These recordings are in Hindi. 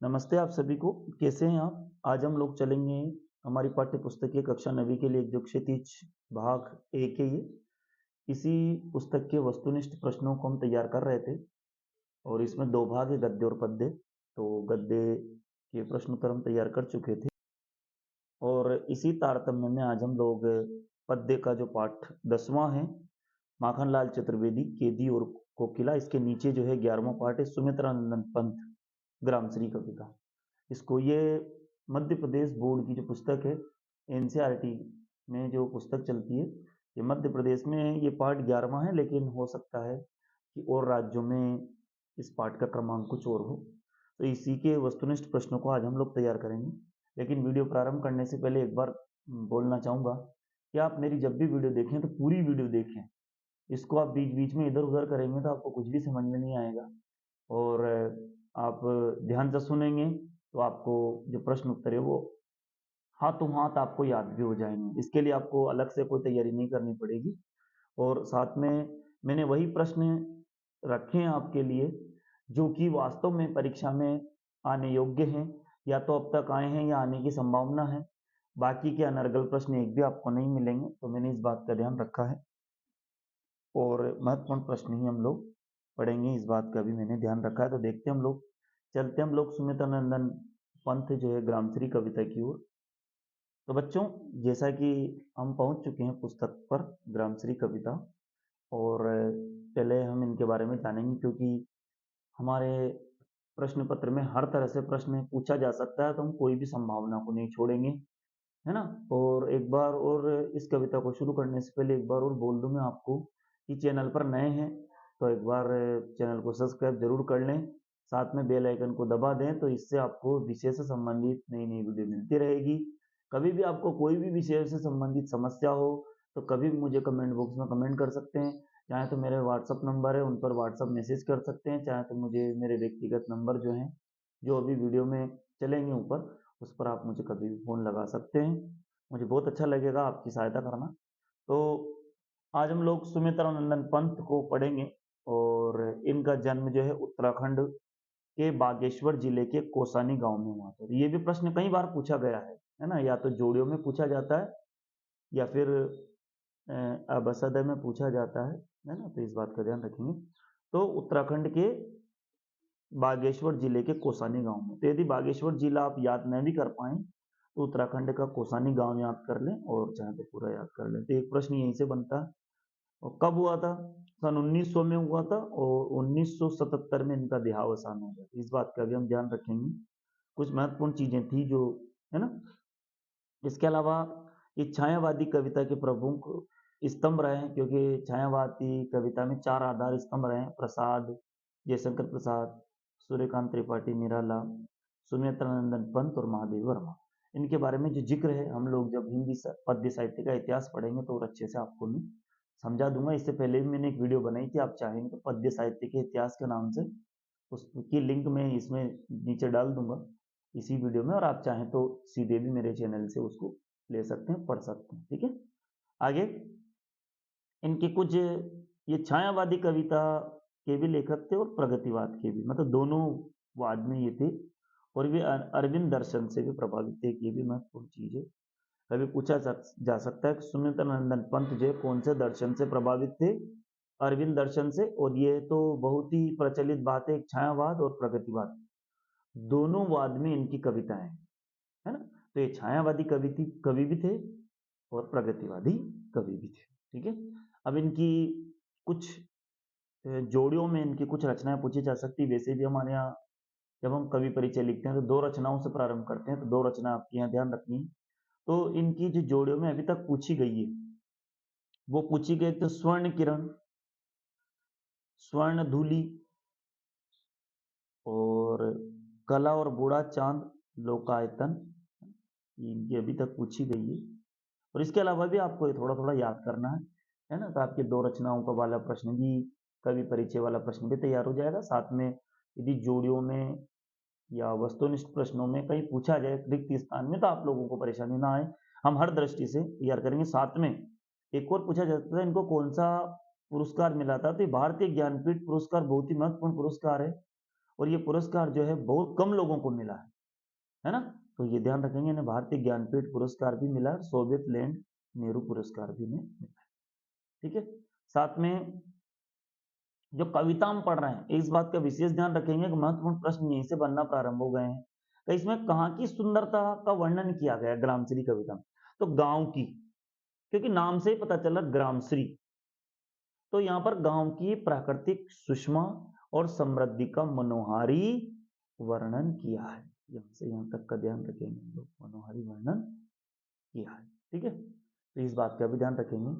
नमस्ते आप सभी को। कैसे हैं आप? आज हम लोग चलेंगे हमारी पाठ्य पुस्तक कक्षा 9वीं के लिए जो क्षितिज भाग 1 है ये। इसी पुस्तक के वस्तुनिष्ठ प्रश्नों को हम तैयार कर रहे थे और इसमें 2 भाग है, गद्य और पद्य। तो गद्य के प्रश्न उत्तर हम तैयार कर चुके थे और इसी तारतम्य में आज हम लोग पद्य का जो पाठ 10वां है, माखनलाल चतुर्वेदी केदी और कोकिला, इसके नीचे जो है 11वां पाठ है सुमित्रानंदन पंत ग्रामश्री कविता। इसको ये मध्य प्रदेश बोर्ड की जो पुस्तक है, एनसीईआरटी में जो पुस्तक चलती है, ये मध्य प्रदेश में ये पाठ 11वां है, लेकिन हो सकता है कि और राज्यों में इस पाठ का क्रमांक कुछ और हो। तो इसी के वस्तुनिष्ठ प्रश्नों को आज हम लोग तैयार करेंगे। लेकिन वीडियो प्रारंभ करने से पहले एक बार बोलना चाहूँगा कि आप मेरी जब भी वीडियो देखें तो पूरी वीडियो देखें। इसको आप बीच बीच में इधर उधर करेंगे तो आपको कुछ भी समझ में नहीं आएगा और आप ध्यान से सुनेंगे तो आपको जो प्रश्न उत्तर है वो हाथों हाथ आपको याद भी हो जाएंगे। इसके लिए आपको अलग से कोई तैयारी नहीं करनी पड़ेगी और साथ में मैंने वही प्रश्न रखे हैं आपके लिए जो कि वास्तव में परीक्षा में आने योग्य हैं, या तो अब तक आए हैं या आने की संभावना है। बाकी के अनर्गल प्रश्न एक भी आपको नहीं मिलेंगे, तो मैंने इस बात का ध्यान रखा है और महत्वपूर्ण प्रश्न ही हम लोग पढ़ेंगे, इस बात का भी मैंने ध्यान रखा है। तो देखते हम लोग, चलते हम लोग सुमित्रानंदन पंत जो है ग्रामश्री कविता की ओर। तो बच्चों, जैसा कि हम पहुंच चुके हैं पुस्तक पर ग्रामश्री कविता, और पहले हम इनके बारे में जानेंगे क्योंकि हमारे प्रश्न पत्र में हर तरह से प्रश्न पूछा जा सकता है, तो हम कोई भी संभावना को नहीं छोड़ेंगे, है ना। और एक बार और इस कविता को शुरू करने से पहले एक बार और बोल दूं मैं आपको कि चैनल पर नए हैं तो एक बार चैनल को सब्सक्राइब जरूर कर लें, साथ में बेल आइकन को दबा दें, तो इससे आपको विषय से संबंधित नई नई वीडियो मिलती रहेगी। कभी भी आपको कोई भी विषय से संबंधित समस्या हो तो कभी भी मुझे कमेंट बॉक्स में कमेंट कर सकते हैं। चाहे तो मेरे व्हाट्सअप नंबर है, उन पर व्हाट्सअप मैसेज कर सकते हैं, चाहे तो मुझे मेरे व्यक्तिगत नंबर जो हैं, जो अभी वीडियो में चलेंगे ऊपर, उस पर आप मुझे कभी भी फ़ोन लगा सकते हैं। मुझे बहुत अच्छा लगेगा आपकी सहायता करना। तो आज हम लोग सुमित्रानंदन पंत को पढ़ेंगे और इनका जन्म जो है उत्तराखंड के बागेश्वर जिले के कोसानी गांव में हुआ था। तो ये भी प्रश्न कई बार पूछा गया है ना, या तो जोड़ियों में पूछा जाता है या फिर अबसदय में पूछा जाता है ना, तो इस बात का ध्यान रखेंगे। तो उत्तराखंड के बागेश्वर जिले के कोसानी गांव में, तो यदि बागेश्वर जिला आप याद नहीं भी कर पाए तो उत्तराखंड का कोसानी गांव याद कर लें और चाहे तो पूरा याद कर लें। तो एक प्रश्न यहीं से बनता है। और कब हुआ था? सन 1900 में हुआ था और 1977 में इनका देहावसान हो गया। इस बात का भी हम ध्यान रखेंगे। कुछ महत्वपूर्ण चीजें थी जो, है ना। इसके अलावा ये छायावादी कविता के प्रमुख स्तंभ रहे हैं, क्योंकि छायावादी कविता में 4 आधार स्तंभ रहे हैं: प्रसाद, जयशंकर प्रसाद, सूर्यकांत त्रिपाठी निराला, सुमित्रानंदन पंत और महादेव वर्मा। इनके बारे में जो जिक्र है, हम लोग जब हिंदी पद्य साहित्य का इतिहास पढ़ेंगे तो और अच्छे से आपको मैं समझा दूंगा। इससे पहले भी मैंने एक वीडियो बनाई थी, आप चाहेंगे तो पद्य साहित्य के इतिहास के नाम से, उसकी लिंक मैं इसमें नीचे डाल दूंगा इसी वीडियो में, और आप चाहें तो सीधे भी मेरे चैनल से उसको ले सकते हैं, पढ़ सकते हैं। ठीक है, आगे इनके कुछ, ये छायावादी कविता के भी लेखक थे और प्रगतिवाद के भी, मतलब दोनों वाद में ये थे, और वे अरविंद दर्शन से भी प्रभावित थे। ये भी महत्वपूर्ण चीज है। कभी पूछा जा सकता है कि सुमित्रानंदन पंत जो कौन से दर्शन से प्रभावित थे? अरविंद दर्शन से। और ये तो बहुत ही प्रचलित बात है, एक छायावाद और प्रगतिवाद दोनों वाद में इनकी कविताएं हैं, है ना। तो ये छायावादी कवि भी थे और प्रगतिवादी कवि भी थे। ठीक है, अब इनकी कुछ जोड़ियों में इनकी कुछ रचनाएं पूछी जा सकती है। वैसे भी हमारे यहाँ जब हम कवि परिचय लिखते हैं तो 2 रचनाओं से प्रारंभ करते हैं, तो 2 रचना आपके यहाँ ध्यान रखनी है। तो इनकी जो जोड़ियों में अभी तक पूछी गई है वो पूछी गई, तो स्वर्ण किरण, स्वर्ण धूली और कला और बूढ़ा चांद लोकायतन, इनकी अभी तक पूछी गई है। और इसके अलावा भी आपको ये थोड़ा थोड़ा याद करना है ना, तो आपके 2 रचनाओं का वाला प्रश्न भी, कवि परिचय वाला प्रश्न भी तैयार हो जाएगा। साथ में यदि जोड़ियों में या वस्तुनिष्ठ प्रश्नों में कहीं पूछा जाए रिक्त स्थान में, तो आप लोगों को परेशानी ना आए, हम हर दृष्टि से तैयार करेंगे। साथ में एक और पूछा जाता है, इनको कौन सा पुरस्कार मिला था? तो भारतीय ज्ञानपीठ पुरस्कार बहुत ही महत्वपूर्ण पुरस्कार है और ये पुरस्कार जो है बहुत कम लोगों को मिला है ना। तो ये ध्यान रखेंगे, इन्हें भारतीय ज्ञानपीठ पुरस्कार भी मिला, सोवियत लैंड नेहरू पुरस्कार भी इन्हें मिला। ठीक है, साथ में जो कविता हम पढ़ रहे हैं, इस बात का विशेष ध्यान रखेंगे कि महत्वपूर्ण प्रश्न यहीं से बनना प्रारंभ हो गए हैं। तो इसमें कहाँ की सुंदरता का वर्णन किया गया ग्रामश्री कविता में? तो गांव की, क्योंकि नाम से ही पता चला ग्रामश्री। तो यहाँ पर गांव की प्राकृतिक सुषमा और समृद्धि का मनोहारी वर्णन किया है। यहाँ से यहाँ तक का ध्यान रखेंगे हम लोग, मनोहारी वर्णन किया है। ठीक है, तो इस बात का भी ध्यान रखेंगे,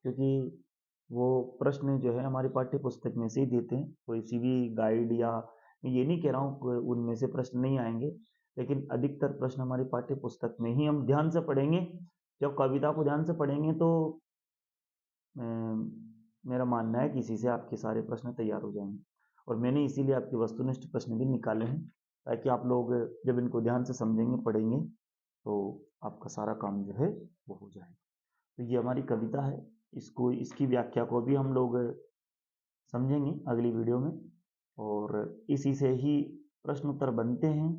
क्योंकि वो प्रश्न जो है हमारी पाठ्य पुस्तक में से ही देते हैं, कोई सी भी गाइड या मैं ये नहीं कह रहा हूँ उनमें से प्रश्न नहीं आएंगे, लेकिन अधिकतर प्रश्न हमारी पाठ्य पुस्तक में ही हम ध्यान से पढ़ेंगे। जब कविता को ध्यान से पढ़ेंगे तो मेरा मानना है कि इसी से आपके सारे प्रश्न तैयार हो जाएंगे, और मैंने इसीलिए आपके वस्तुनिष्ठ प्रश्न भी निकाले हैं, ताकि आप लोग जब इनको ध्यान से समझेंगे पढ़ेंगे तो आपका सारा काम जो है वो हो जाएगा। तो ये हमारी कविता है, इसको इसकी व्याख्या को भी हम लोग समझेंगे अगली वीडियो में, और इसी से ही प्रश्न उत्तर बनते हैं,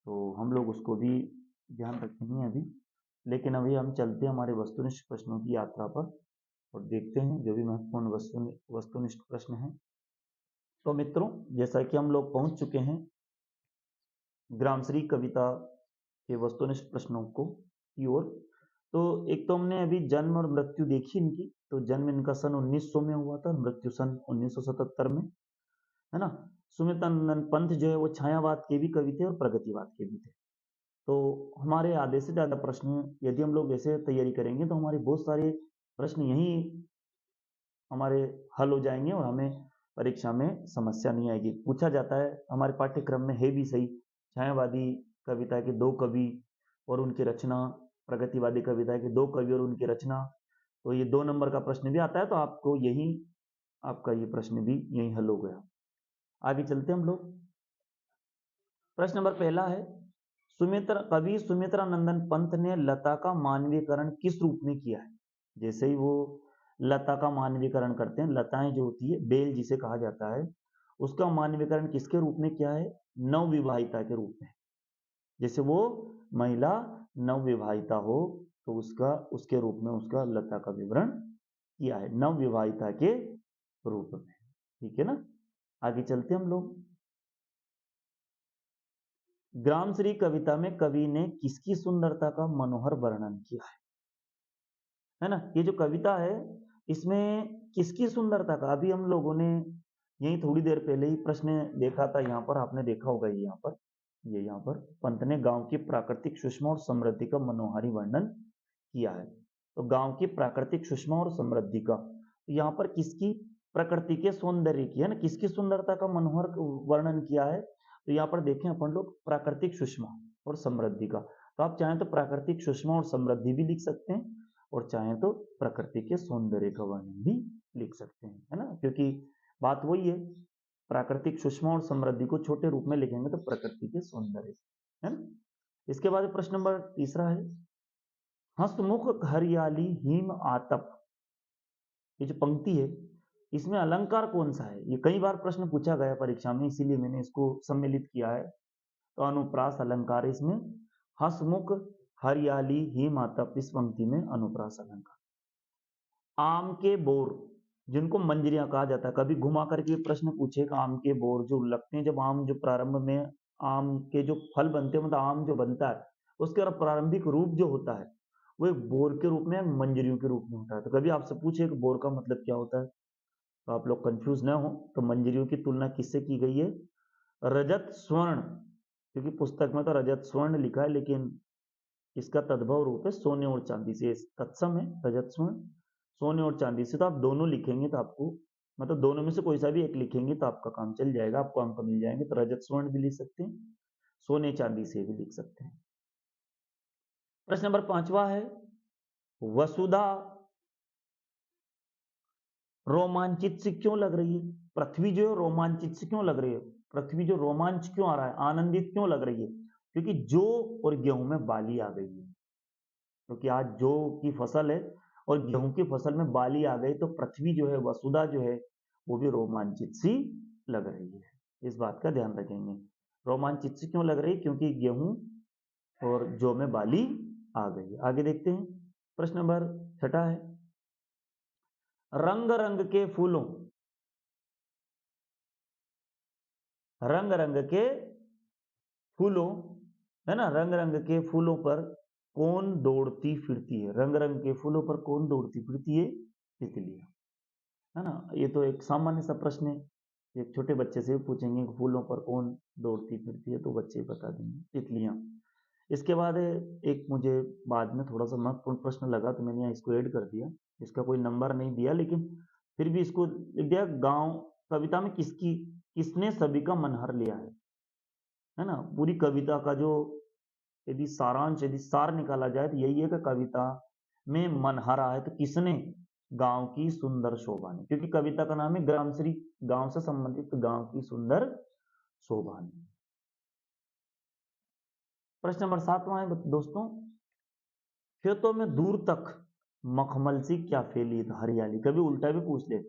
तो हम लोग उसको भी ध्यान रखेंगे अभी। लेकिन अभी हम चलते हैं हमारे वस्तुनिष्ठ प्रश्नों की यात्रा पर और देखते हैं जो भी महत्वपूर्ण वस्तुनिष्ठ प्रश्न हैं। तो मित्रों, जैसा कि हम लोग पहुंच चुके हैं ग्रामश्री कविता के वस्तुनिष्ठ प्रश्नों को की ओर। तो एक तो हमने अभी जन्म और मृत्यु देखी इनकी, तो जन्म इनका सन 1900 में हुआ था, मृत्यु सन 1977 में, है ना। सुमित्रानंद पंत जो है वो छायावाद के भी कवि थे और प्रगतिवाद के भी थे। तो हमारे आधे से ज्यादा प्रश्न यदि हम लोग ऐसे तैयारी करेंगे तो हमारे बहुत सारे प्रश्न यही हमारे हल हो जाएंगे और हमें परीक्षा में समस्या नहीं आएगी। पूछा जाता है हमारे पाठ्यक्रम में, है भी सही, छायावादी कविता के 2 कवि और उनकी रचना, प्रगतिवादी कविता के 2 कवि और उनकी रचना, तो ये 2 नंबर का प्रश्न भी आता है, तो आपको यही आपका ये प्रश्न भी यही हल हो गया। आगे चलते हम लोग। प्रश्न नंबर पहला है, कवि सुमित्रानंदन पंत ने लता का मानवीकरण किस रूप में किया है? जैसे ही वो लता का मानवीकरण करते हैं, लताएं जो होती है, बेल जिसे कहा जाता है, उसका मानवीकरण किसके रूप में किया है? नवविवाहिता के रूप में। जैसे वो महिला नवविवाहिता हो तो उसके रूप में उसका लता का विवरण किया है, नवविवाहिता के रूप में। ठीक है ना, आगे चलते हम लोग। ग्रामश्री कविता में कवि ने किसकी सुंदरता का मनोहर वर्णन किया है ना। ये जो कविता है इसमें किसकी सुंदरता का, अभी हम लोगों ने यही थोड़ी देर पहले ही प्रश्न देखा था, यहाँ पर आपने देखा होगा, यहाँ पर पंत ने गांव की प्राकृतिक सुषमा और समृद्धि का मनोहारी वर्णन किया है। तो गांव की प्राकृतिक सुषमा और समृद्धि का, तो यहाँ पर किसकी, प्रकृति के सौंदर्य की, है ना, किसकी सुंदरता का मनोहर वर्णन किया है? तो यहाँ पर देखें अपन लोग, प्राकृतिक सुषमा और समृद्धि का। तो आप चाहें तो प्राकृतिक सुषमा और समृद्धि भी लिख सकते हैं, और चाहें तो प्रकृति के सौंदर्य का वर्णन भी लिख सकते हैं, है ना, क्योंकि बात वही है, प्राकृतिक सुषमा और समृद्धि को छोटे रूप में लिखेंगे तो प्रकृति के सौंदर्य, है ना। इसके बाद प्रश्न नंबर तीसरा है, हंसमुख हरियाली हिम आतप, ये जो पंक्ति है इसमें अलंकार कौन सा है? ये कई बार प्रश्न पूछा गया परीक्षा में, इसीलिए मैंने इसको सम्मिलित किया है। तो अनुप्रास अलंकार इसमें, हंसमुख हरियाली हिम आतप, इस पंक्ति में अनुप्रास अलंकार। आम के बोर, जिनको मंजरियां कहा जाता है, कभी घुमा करके प्रश्न पूछेगा, आम के बोर जो लगते हैं, जब आम जो प्रारंभ में आम के जो फल बनते हैं, मतलब आम जो बनता है उसके और प्रारंभिक रूप जो होता है वो एक बोर के रूप में, मंजरियों के रूप में होता है। तो कभी आपसे पूछे कि बोर का मतलब क्या होता है, तो आप लोग कंफ्यूज ना हो, तो मंजरियों की तुलना किससे की गई है? रजत स्वर्ण, क्योंकि पुस्तक में तो रजत स्वर्ण लिखा है, लेकिन इसका तद्भव रूप है सोने और चांदी से, तत्सम है रजत स्वर्ण, सोने और चांदी से। तो आप दोनों लिखेंगे तो आपको, मतलब दोनों में से कोई सा भी एक लिखेंगे तो आपका काम चल जाएगा, आपको अंक मिल जाएंगे। तो रजत स्वर्ण भी लिख सकते हैं, सोने चांदी से भी लिख सकते हैं। प्रश्न नंबर 5वां है, वसुधा रोमांचित से क्यों लग रही है? पृथ्वी जो है रोमांचित से क्यों लग रही है? पृथ्वी जो रोमांच क्यों आ रहा है, आनंदित क्यों लग रही है? क्योंकि जौ और गेहूं में बाली आ गई है, क्योंकि आज जौ की फसल है और गेहूं की फसल में बाली आ गई, तो पृथ्वी जो है, वसुधा जो है, वो भी रोमांचित सी लग रही है। इस बात का ध्यान रखेंगे। रोमांचित से क्यों लग रही? क्योंकि गेहूं और जौ में बाली आ गई। आगे देखते हैं, प्रश्न नंबर 6 है, रंग रंग के फूलों, रंग रंग के फूलों, है ना, रंग रंग के फूलों पर कौन दौड़ती फिरती है? रंग रंग के फूलों पर कौन दौड़ती फिरती है? तितलियां, है ना। ये तो एक सामान्य सा प्रश्न है, एक छोटे बच्चे से भी पूछेंगे कि फूलों पर कौन दौड़ती फिरती है, तो बच्चे बता देंगे तितलियां। इसके बाद एक मुझे बाद में थोड़ा सा महत्वपूर्ण प्रश्न लगा, तो मैंने यहाँ इसको ऐड कर दिया। इसका कोई नंबर नहीं दिया, लेकिन फिर भी इसको लिख दिया, गांव कविता में किसने सभी का मन हर लिया है ना। पूरी कविता का जो यदि सारांश, यदि सार निकाला जाए तो यही है कि कविता में मन हरा है तो किसने? गांव की सुंदर शोभा ने, क्योंकि कविता का नाम है ग्रामश्री, गांव से संबंधित गांव की सुंदर शोभा ने। प्रश्न नंबर 7वां है दोस्तों, खेतों में दूर तक मखमल सी क्या फैली है? तो हरियाली। कभी उल्टा भी पूछ ले,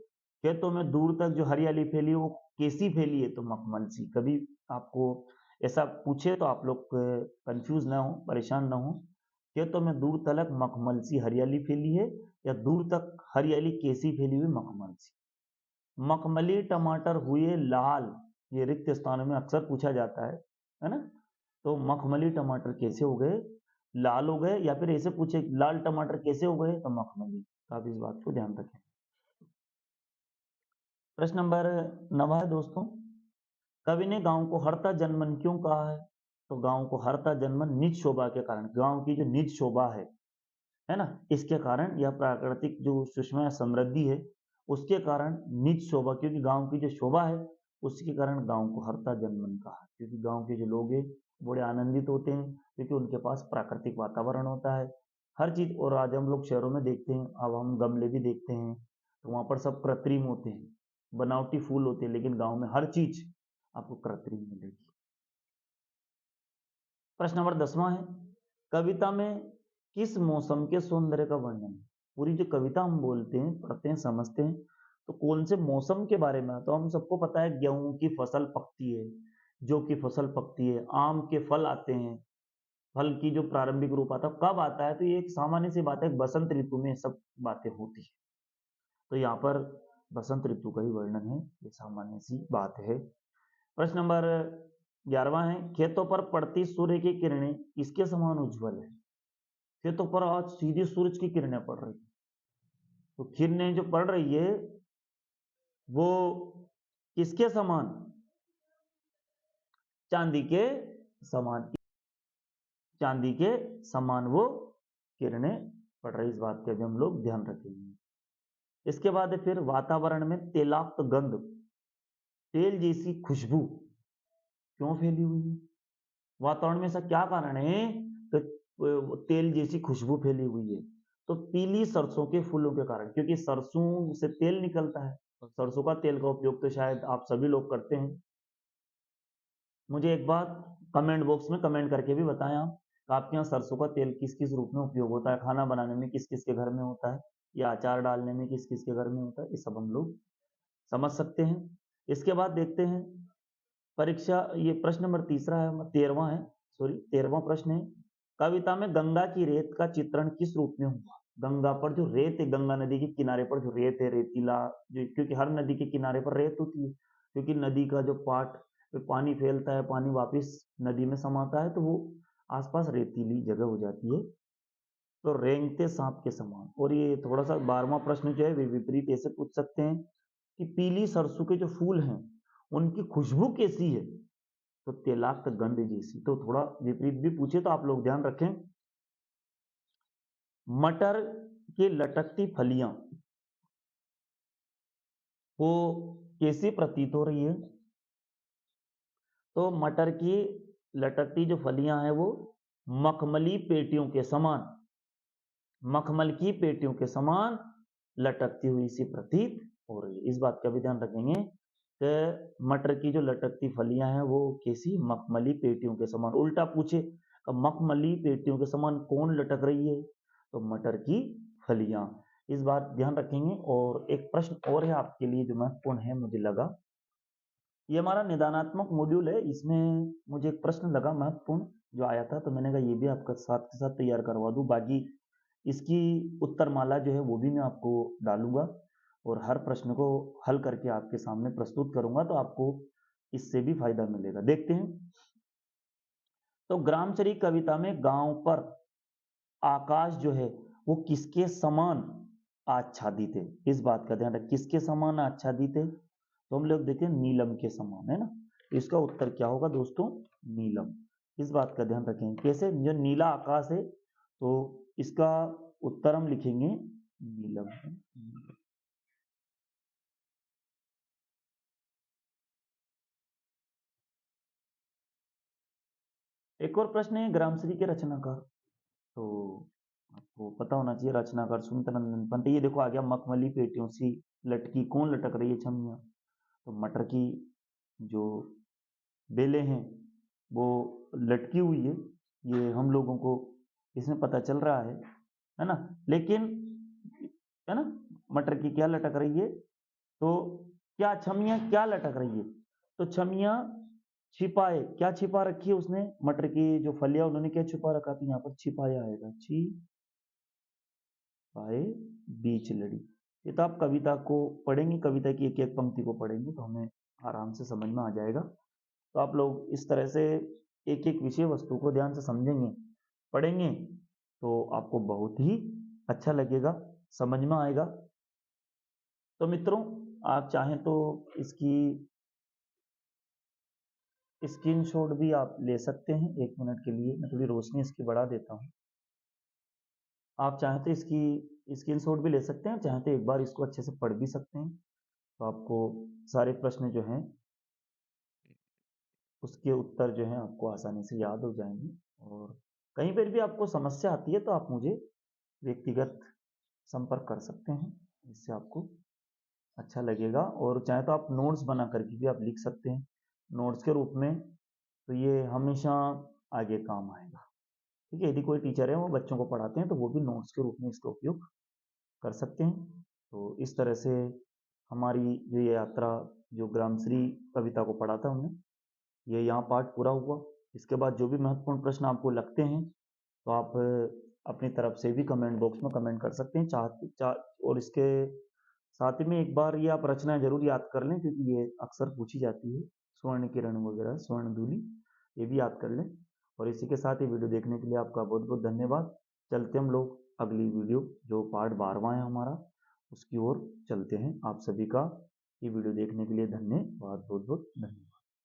खेतों में दूर तक जो हरियाली फैली है वो कैसी फैली है? तो मखमल सी। कभी आपको ऐसा पूछे तो आप लोग कंफ्यूज ना हो, परेशान ना हो। खेतों में दूर तक मखमल सी हरियाली फैली है, या दूर तक हरियाली कैसी फैली हुई? मखमल सी। मखमली टमाटर हुए लाल, ये रिक्त स्थानों में अक्सर पूछा जाता है ना। तो मखमली टमाटर कैसे हो गए? लाल हो गए। या फिर ऐसे पूछे लाल टमाटर कैसे हो गए? तो मखमली। तो आप इस बात को ध्यान रखें। प्रश्न नंबर 9 है दोस्तों, कवि ने गांव को हरता जनमन क्यों कहा है? तो गांव को हरता जनमन निज शोभा के कारण, गांव की जो निज शोभा है ना, इसके कारण, यह प्राकृतिक जो सुषमा समृद्धि है उसके कारण निज शोभा, क्योंकि गांव की जो शोभा है उसके कारण गांव को हरता जनमन कहा, क्योंकि गांव के जो लोग हैं बड़े आनंदित होते हैं, क्योंकि उनके पास प्राकृतिक वातावरण होता है हर चीज। और आज हम लोग शहरों में देखते हैं, अब हम गमले भी देखते हैं तो वहां पर सब कृत्रिम होते हैं, बनावटी फूल होते हैं, लेकिन गांव में हर चीज आपको कृत्रिम मिलेगी। प्रश्न नंबर 10वां है, कविता में किस मौसम के सौंदर्य का वर्णन है? पूरी जो कविता हम बोलते हैं, पढ़ते हैं, समझते हैं, तो कौन से मौसम के बारे में? तो हम सबको पता है गेहूं की फसल पकती है, जौ की फसल पकती है, आम के फल आते हैं, फल की जो प्रारंभिक रूप आता है कब आता है? तो ये एक सामान्य सी बात है, बसंत ऋतु में सब बातें होती है। तो यहाँ पर बसंत ऋतु का ही वर्णन है, ये सामान्य सी बात है। प्रश्न नंबर 11वां है, खेतों पर पड़ती सूर्य की किरणें किसके समान उज्जवल है? खेतों पर आज सीधी सूरज की किरणें पड़ रही है, तो किरणें जो पड़ रही है वो किसके समान? चांदी के समान, चांदी के समान वो किरणें पड़ रही, इस बात का भी हम लोग ध्यान रखेंगे। इसके बाद फिर वातावरण में तेलाक्त गंध, तेल जैसी खुशबू क्यों फैली हुई है? वातावरण में ऐसा क्या कारण है तो तेल जैसी खुशबू फैली हुई है? तो पीली सरसों के फूलों के कारण, क्योंकि सरसों से तेल निकलता है, और सरसों का तेल का उपयोग तो शायद आप सभी लोग करते हैं। मुझे एक बात कमेंट बॉक्स में कमेंट करके भी बताएं आप, आपके यहाँ सरसों का तेल किस किस रूप में उपयोग होता है, खाना बनाने में किस किस के घर में होता है, या अचार डालने में किस किस के घर में होता है, ये सब हम लोग समझ सकते हैं। इसके बाद देखते हैं परीक्षा, ये प्रश्न नंबर 13वां है, सॉरी 13वां प्रश्न है, कविता में गंगा की रेत का चित्रण किस रूप में हुआ? गंगा पर जो रेत है, गंगा नदी के किनारे पर जो रेत है, रेतीला, जो क्योंकि हर नदी के किनारे पर रेत होती है, क्योंकि नदी का जो पाट पे पानी फैलता है, पानी वापस नदी में समाता है, तो वो आसपास रेतीली जगह हो जाती है, तो रेंगते सांप के समान। और ये थोड़ा सा 12वां प्रश्न जो है वे विपरीत ऐसे पूछ सकते हैं कि पीली सरसों के जो फूल हैं उनकी खुशबू कैसी है? तो तेलाक्त गंध जैसी। तो थोड़ा विपरीत भी पूछे तो आप लोग ध्यान रखें। मटर की लटकती फलियां वो कैसी प्रतीत हो रही है? तो मटर की लटकती जो फलियां हैं वो मखमली पेटियों के समान, मखमल की पेटियों के समान लटकती हुई सी प्रतीत हो रही है। इस बात का भी ध्यान रखेंगे कि मटर की जो लटकती फलियां हैं वो कैसी? मखमली पेटियों के समान। उल्टा पूछे तो मखमली पेटियों के समान कौन लटक रही है? तो मटर की फलियां। इस बात ध्यान रखेंगे। और एक प्रश्न और है आपके लिए जो महत्वपूर्ण है मुझे लगा, ये हमारा निदानात्मक मॉड्यूल है, इसमें मुझे एक प्रश्न लगा महत्वपूर्ण जो आया था, तो मैंने कहा ये भी आपका साथ के साथ तैयार करवा दूं। बाकी इसकी उत्तरमाला जो है वो भी मैं आपको डालूंगा और हर प्रश्न को हल करके आपके सामने प्रस्तुत करूंगा, तो आपको इससे भी फायदा मिलेगा। देखते हैं। तो ग्रामचरी कविता में गांव पर आकाश जो है वो किसके समान आच्छादित है, इस बात का ध्यान रखें। किसके समान आच्छादित है? तो हम लोग देखें नीलम के समान, है ना। तो इसका उत्तर क्या होगा दोस्तों? नीलम। इस बात का ध्यान रखें। कैसे? जो नीला आकाश है तो इसका उत्तर हम लिखेंगे नीलम। एक और प्रश्न है ग्रामश्री के रचनाकार, तो आपको पता होना चाहिए रचनाकार सुमित्रानंद पंत। ये देखो आ गया, मखमली पेटियों सी लटकी, कौन लटक रही है? छमिया। तो मटर की जो बेलें हैं वो लटकी हुई है, ये हम लोगों को इसमें पता चल रहा है ना। लेकिन है ना, मटर की क्या लटक रही है? तो क्या छमिया क्या लटक रही है? तो छमिया छिपाए, क्या छिपा रखी है उसने? मटर की जो फलियां उन्होंने क्या छिपा रखा? तो यहाँ पर छिपाया आएगा, छिपाए बीच लड़ी। ये तो आप कविता को पढ़ेंगे, कविता की एक एक पंक्ति को पढ़ेंगे तो हमें आराम से समझ में आ जाएगा। तो आप लोग इस तरह से एक एक विषय वस्तु को ध्यान से समझेंगे, पढ़ेंगे, तो आपको बहुत ही अच्छा लगेगा, समझ में आएगा। तो मित्रों, आप चाहें तो इसकी स्क्रीनशॉट भी आप ले सकते हैं। 1 मिनट के लिए मैं थोड़ी रोशनी इसकी बढ़ा देता हूँ। आप चाहें तो इसकी स्क्रीनशॉट भी ले सकते हैं, चाहें तो एक बार इसको अच्छे से पढ़ भी सकते हैं, तो आपको सारे प्रश्न जो हैं उसके उत्तर जो हैं आपको आसानी से याद हो जाएंगे। और कहीं पर भी आपको समस्या आती है तो आप मुझे व्यक्तिगत संपर्क कर सकते हैं, इससे आपको अच्छा लगेगा। और चाहे तो आप नोट्स बना करके भी आप लिख सकते हैं नोट्स के रूप में, तो ये हमेशा आगे काम आएगा। ठीक है, यदि कोई टीचर है वो बच्चों को पढ़ाते हैं तो वो भी नोट्स के रूप में इसका उपयोग कर सकते हैं। तो इस तरह से हमारी जो ये यात्रा, जो ग्रामश्री कविता को पढ़ा था हमने, ये यहाँ पार्ट पूरा हुआ। इसके बाद जो भी महत्वपूर्ण प्रश्न आपको लगते हैं तो आप अपनी तरफ से भी कमेंट बॉक्स में कमेंट कर सकते हैं। और इसके साथ ही में एक बार ये आप रचना जरूर याद कर लें, क्योंकि ये अक्सर पूछी जाती है, स्वर्ण किरण वगैरह, स्वर्ण धूलि, ये भी याद कर लें। और इसी के साथ ये वीडियो देखने के लिए आपका बहुत बहुत धन्यवाद। चलते हम लोग अगली वीडियो जो पार्ट 12वां है हमारा, उसकी ओर चलते हैं। आप सभी का ये वीडियो देखने के लिए धन्यवाद, बहुत बहुत धन्यवाद।